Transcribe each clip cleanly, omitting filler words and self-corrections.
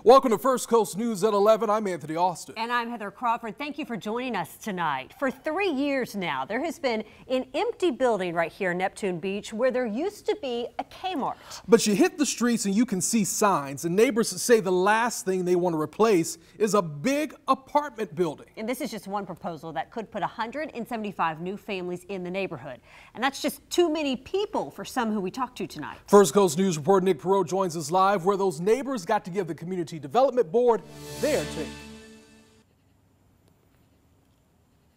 Welcome to First Coast News at 11. I'm Anthony Austin. And I'm Heather Crawford. Thank you for joining us tonight. For 3 years now, there has been an empty building right here in Neptune Beach where there used to be a Kmart. But you hit the streets and you can see signs, and neighbors say the last thing they want to replace is a big apartment building. And this is just one proposal that could put 175 new families in the neighborhood. And that's just too many people for some who we talked to tonight. First Coast News reporter Nick Perot joins us live where those neighbors got to give the Community Development Board their take.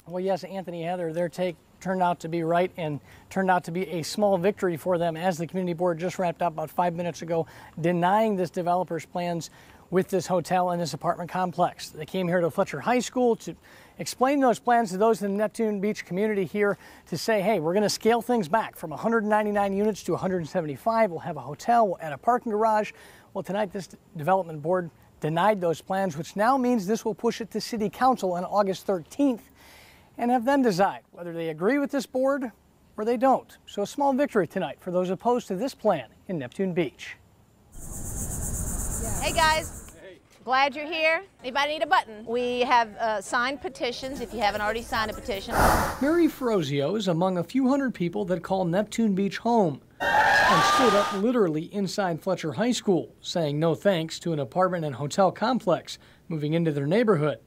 Well, yes, Anthony, Heather, their take turned out to be right and turned out to be a small victory for them as the Community Board just wrapped up about 5 minutes ago, denying this developer's plans with this hotel and this apartment complex. They came here to Fletcher High School to explain those plans to those in the Neptune Beach community here to say, hey, we're going to scale things back from 199 units to 175. We'll have a hotel, we'll add a parking garage. Well, tonight this development board denied those plans, which now means this will push it to City Council on August 13th and have them decide whether they agree with this board or they don't. So a small victory tonight for those opposed to this plan in Neptune Beach. Hey guys, glad you're here. Anybody need a button? We have signed petitions if you haven't already signed a petition. Mary Frozio is among a few hundred people that call Neptune Beach home and stood up literally inside Fletcher High School, saying no thanks to an apartment and hotel complex moving into their neighborhood.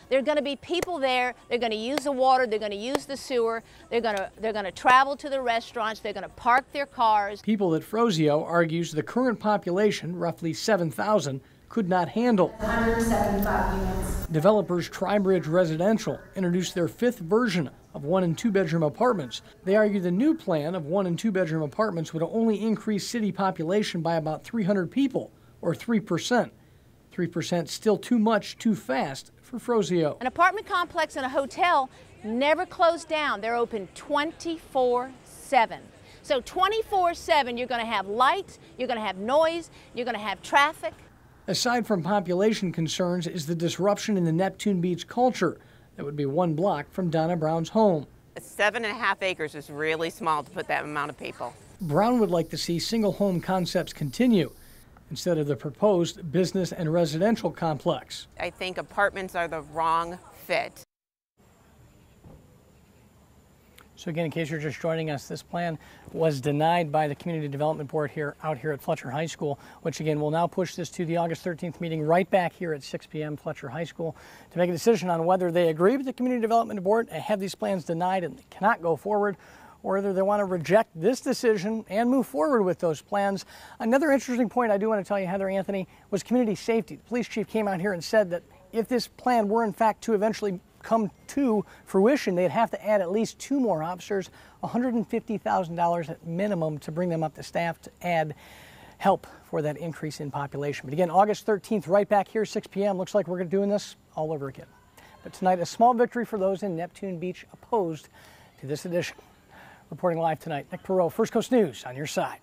There are going to be people there. They're going to use the water. They're going to use the sewer. They're going to travel to the restaurants. They're going to park their cars. People that Frozio argues the current population, roughly 7,000, could not handle. 175 units. Developers Tribridge Residential introduced their fifth version of 1- and 2-bedroom apartments. They argue the new plan of 1- and 2-bedroom apartments would only increase city population by about 300 people, or 3%. 3% still too much, too fast for Frozio. An apartment complex and a hotel never close down. They're open 24/7. So 24/7, you're going to have lights, you're going to have noise, you're going to have traffic. Aside from population concerns is the disruption in the Neptune Beach culture that would be 1 block from Donna Brown's home. 7.5 acres is really small to put that amount of people. Brown would like to see single home concepts continue instead of the proposed business and residential complex. I think apartments are the wrong fit. So again, in case you're just joining us, this plan was denied by the Community Development Board out here at Fletcher High School, which again will now push this to the August 13th meeting right back here at 6 p.m. Fletcher High School to make a decision on whether they agree with the Community Development Board and have these plans denied and cannot go forward, or whether they want to reject this decision and move forward with those plans. Another interesting point I do want to tell you, Heather, Anthony, was community safety. The police chief came out here and said that if this plan were in fact to eventually come to fruition, they'd have to add at least 2 more officers, $150,000 at minimum to bring them up to staff to add help for that increase in population. But again, August 13th, right back here, 6 p.m. Looks like we're doing this all over again. But tonight, a small victory for those in Neptune Beach opposed to this edition. Reporting live tonight, Nick Perot, First Coast News on your side.